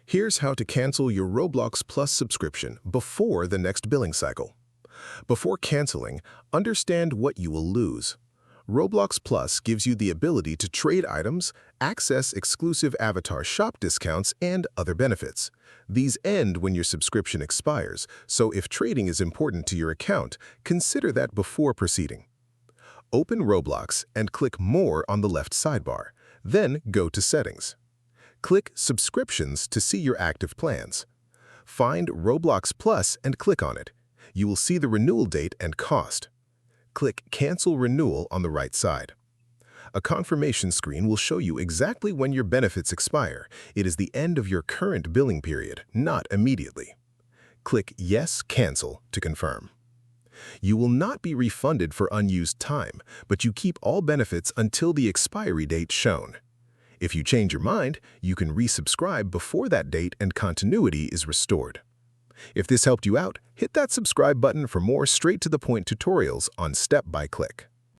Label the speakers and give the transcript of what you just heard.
Speaker 1: Here's how to cancel your Roblox Plus subscription before the next billing cycle. Before canceling, understand what you will lose. Roblox Plus gives you the ability to trade items, access exclusive avatar shop discounts, and other benefits. These end when your subscription expires, so if trading is important to your account, consider that before proceeding. Open Roblox and click More on the left sidebar. Then go to Settings. Click Subscriptions to see your active plans. Find Roblox Plus and click on it. You will see the renewal date and cost. Click Cancel Renewal on the right side. A confirmation screen will show you exactly when your benefits expire. It is the end of your current billing period, not immediately. Click Yes, Cancel to confirm. You will not be refunded for unused time, but you keep all benefits until the expiry date shown. If you change your mind, you can resubscribe before that date and continuity is restored. If this helped you out, hit that subscribe button for more straight-to-the-point tutorials on step-by-click.